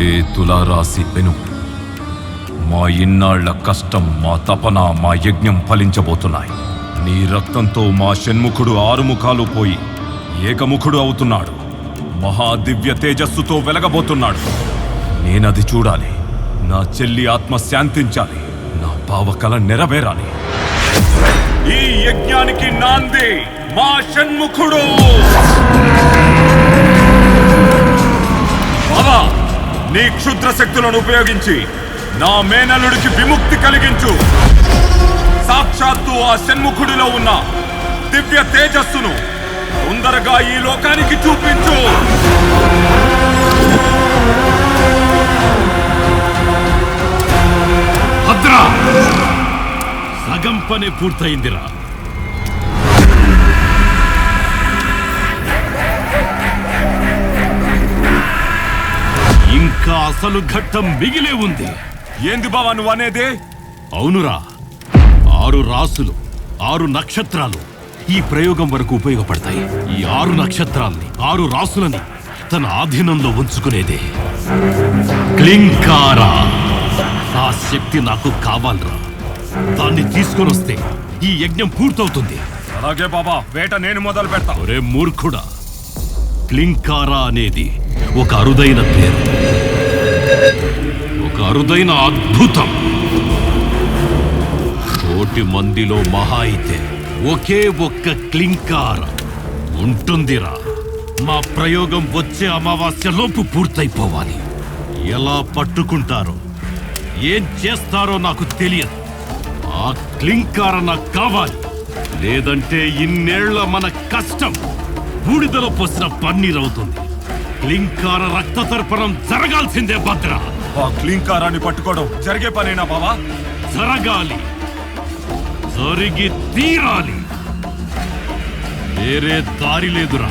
ఏ తులారాశి పెను, మా ఇన్నాళ్ల కష్టం, మా తపన, మా యజ్ఞం ఫలించబోతున్నాయి. నీ రక్తంతో మా షణ్ముఖుడు 6 ముఖాలు పోయి ఏకముఖుడు అవుతున్నాడు. మహాదివ్య తేజస్సుతో వెలగబోతున్నాడు. నేనది చూడాలి. నా చెల్లి ఆత్మ శాంతించాలి. నా పావకల నెరవేరాలి. ఈ యజ్ఞానికి నాంది మా షణ్ముఖుడు. బాబా, నీ క్షుద్ర శక్తులను ఉపయోగించి నా మేనల్లుడికి విముక్తి కలిగించు. సాక్షాత్తు ఆ షణ్ముఖుడిలో ఉన్న దివ్య తేజస్సును తొందరగా ఈ లోకానికి చూపించు. భద్రా, సగం పని పూర్తయిందిరా. ఇంకా అసలు ఘట్టం మిగిలే ఉంది. ఏంది బావా నువ్వు అనేదే? అవునురా, 6 రాసులు, 6 నక్షత్రాలు ఈ ప్రయోగం వరకు ఉపయోగపడతాయి. ఈ 6 నక్షత్రాల్ని, 6 రాసులని తన ఆధీనంలో ఉంచుకునేదే క్లింకారా. ఆ శక్తి నాకు కావాలరా. దాన్ని తీసుకొని వస్తే ఈ యజ్ఞం పూర్తవుతుంది. అలాగే బాబా, వేట నేను మొదలు పెడతా. ఒరే మూర్ఖుడా, క్లింకారా అనేది ఒక అరుదైన పేరు, ఒక అరుదైన అద్భుతం. 1,000,000 మందిలో మహా అయితే ఒకే ఒక్క క్లింకార ఉంటుందిరా. మా ప్రయోగం వచ్చే అమావాస్యలోపు పూర్తయిపోవాలి. ఎలా పట్టుకుంటారో, ఏం చేస్తారో నాకు తెలియదు. ఆ క్లింకార నాకు కావాలి. లేదంటే ఇన్నేళ్ల మన కష్టం బూడిదలో పోసిన పన్నీర్ అవుతుంది. క్లింకార రక్త తర్పణం జరగాల్సిందే భద్ర. ఆ క్లింకారాన్ని పట్టుకోవడం జరిగే పనేనా బావా? జరగాలి, జరిగి తీరాలి. వేరే దారి లేదురా.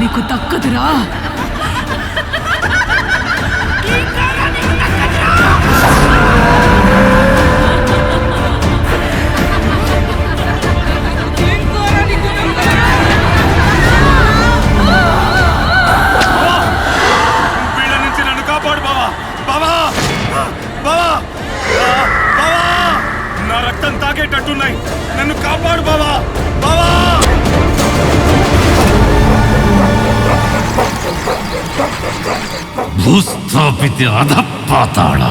నీకు తక్కదురా. వీళ్ళ నుంచి నన్ను కాపాడు బావా. బావా, బావా, బావా, నా రక్తం తాగేటట్టున్నాయి. నన్ను కాపాడు బావా. బావా, భూస్థాపిత అధపాతాళ.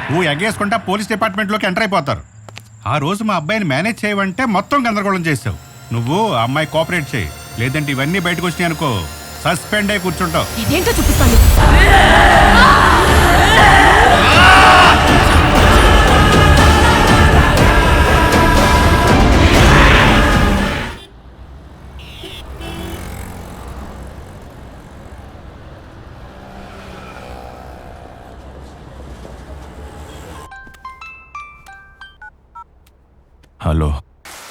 నువ్వు ఎగేసుకుంటా పోలీస్ డిపార్ట్మెంట్లోకి ఎంటర్ అయిపోతారు. ఆ రోజు మా అబ్బాయిని మేనేజ్ చేయమంటే మొత్తం గందరగోళం చేసావు. నువ్వు ఆ అమ్మాయి కోఆపరేట్ చేయి, లేదంటే ఇవన్నీ బయటకు వచ్చినాయి అనుకో, సస్పెండ్ అయి కూర్చుంటావు. ఇదేంటో చూపిస్తాను. హలో,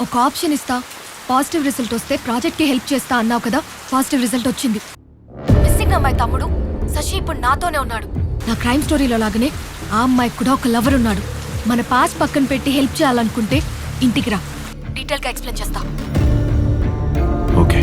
ఒక ఆప్షన్ ఇస్తా. పాజిటివ్ రిజల్ట్ వస్తే ప్రాజెక్ట్ కి హెల్ప్ చేస్తా అన్నావు కదా. పాజిటివ్ రిజల్ట్ వచ్చింది. మిస్సింగ్ అమ్మాయి తమ్ముడు శశి ఇప్పుడు నాతోనే ఉన్నాడు. నా క్రైమ్ స్టోరీలో లాగానే ఆ అమ్మాయికి కూడా ఒక లవర్ ఉన్నాడు. మన పాస్ పక్కన పెట్టి హెల్ప్ చేయాలనుకుంటే ఇంటికి రా, డీటెయిల్ గా ఎక్స్ప్లెయిన్ చేస్తా. ఓకే.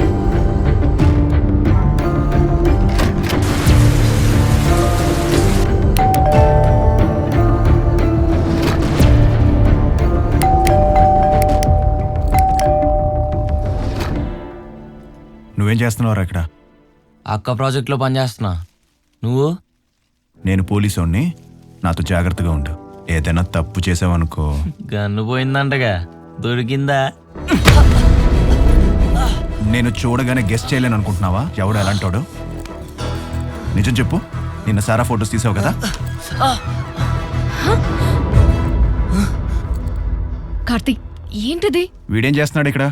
నువ్వేం చేస్తున్నావు అక్కడ? అక్క ప్రాజెక్ట్లో పనిచేస్తున్నా. నువ్వు? నేను పోలీసుని, నాతో జాగ్రత్తగా ఉండు. ఏదైనా తప్పు చేసావనుకో. గన్ను పోయిందంటగా, దొరికిందా? నేను చూడగానే గెస్ట్ చేయలేను అనుకుంటున్నావా? ఎవడు ఎలాంటోడు? నిజం చెప్పు. నిన్న సారా ఫొటోస్ తీసావు కదా? కార్తీక్ ఏంటిది? వీడేం చేస్తున్నాడు ఇక్కడ?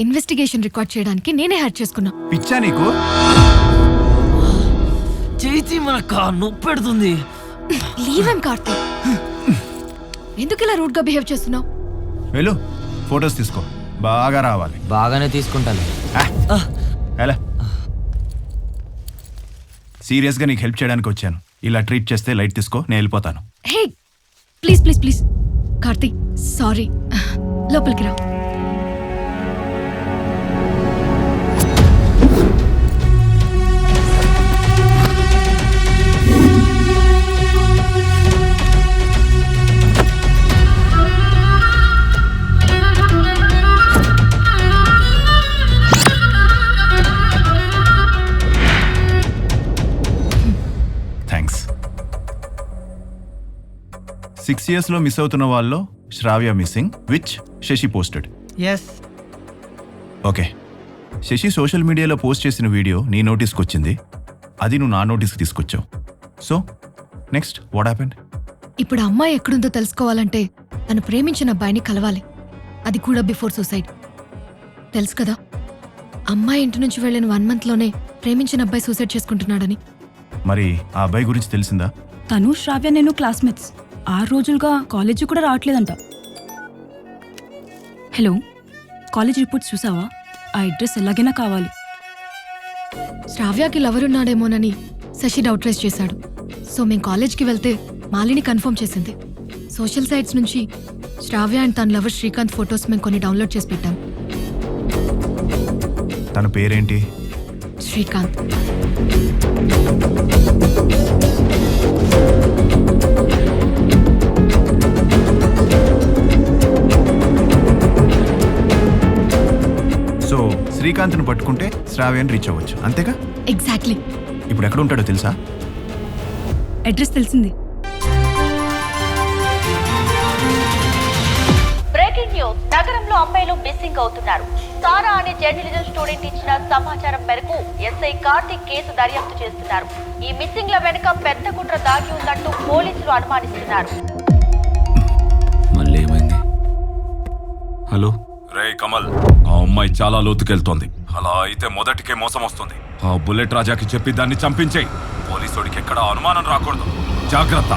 ఇన్వెస్టిగేషన్ రికార్డ్ చేయడానికి నేనే హ్యాడ్ చేసుకున్నా. పిచ్చా నీకు? చేతి మనక నొప్పి పెడుతుంది. Leave him Karthik. ఎందుకు ఇలా రూడ్ గా బిహేవ్ చేస్తున్నావు? వెళ్ళు, ఫొటోస్ తీసుకో, బాగా రావాలి. బాగానే తీసుకుంటాను. ఎలా సీరియస్గా నీకు హెల్ప్ చేయడానికి వచ్చాను. ఇలా ట్రీట్ చేస్తే లైట్ తీసుకో, నేను వెళ్ళిపోతాను. Hey please please please Karthik, sorry. లోపలికి రా. థ్యాంక్స్. 6 years లో మిస్ అవుతున్న వాళ్ళలో Shravya missing, which Sashi posted. Yes. Okay, Sashi social మీడియాలో పోస్ట్ చేసిన వీడియో నీ నోటీస్కి వచ్చింది. అది నువ్వు నా నోటీస్కి తీసుకొచ్చావు. So next what happened? ఇప్పుడు ఆ అమ్మాయి ఎక్కడుందో తెలుసుకోవాలంటే తను ప్రేమించిన అబ్బాయిని కలవాలి. అది కూడా బిఫోర్ సూసైడ్. తెలుసు కదా, అమ్మాయి ఇంటి నుంచి వెళ్ళిన 1 month లోనే ప్రేమించిన అబ్బాయి సూసైడ్ చేసుకుంటున్నాడని. మరి ఆ అబ్బాయి గురించి తెలిసిందా? తను శ్రావ్య నేను క్లాస్మేట్స్. 6 రోజులుగా కాలేజీ కూడా రావట్లేదంట. హలో, కాలేజ్ రిపోర్ట్స్ చూసావా? ఆ అడ్రస్ ఎలాగైనా కావాలి. శ్రావ్యకి లవరున్నాడేమోనని శశి డౌట్ రేస్ చేశాడు. సో మేం కాలేజ్కి వెళ్తే మాలిని కన్ఫర్మ్ చేసింది. సోషల్ సైట్స్ నుంచి శ్రావ్య అండ్ తన లవర్ శ్రీకాంత్ ఫొటోస్ మేము కొన్ని డౌన్లోడ్ చేసి పెట్టాం. తన పేరేంటి? శ్రీకాంత్. సో శ్రీకాంత్ను పట్టుకుంటే శ్రావ్యాన్ని రీచ్ అవ్వచ్చు, అంతేగా? ఎగ్జాక్ట్లీ. ఇప్పుడు ఎక్కడ ఉంటాడో తెలుసా? అడ్రస్ తెలిసింది. Breaking news. నగరంలో అమ్మాయిలు మిస్సింగ్ అవుతున్నారు. సారా అనే జర్నలిజం స్టూడెంట్ ఇచ్చిన సమాచారం మేరకు ఎస్ఐ కార్తిక్ కేసు దర్యాప్తు చేస్తున్నారు. ఈ మిస్సింగ్ ల వెనుక పెద్ద కుట్ర దాగి ఉందంటూ పోలీసులు అనుమానిస్తున్నారు. మళ్ళీ ఏమైంది? హలో రే కమల్, ఆ అమ్మాయి చాలా లోతుకెళ్తోంది. అలా అయితే మొదటికే మోసం వస్తుంది. ఆ బుల్లెట్ రాజాకి చెప్పి దాన్ని చంపించేయి. పోలీసుడికి ఎక్కడ అనుమానం రాకూడదు. జాగ్రత్త.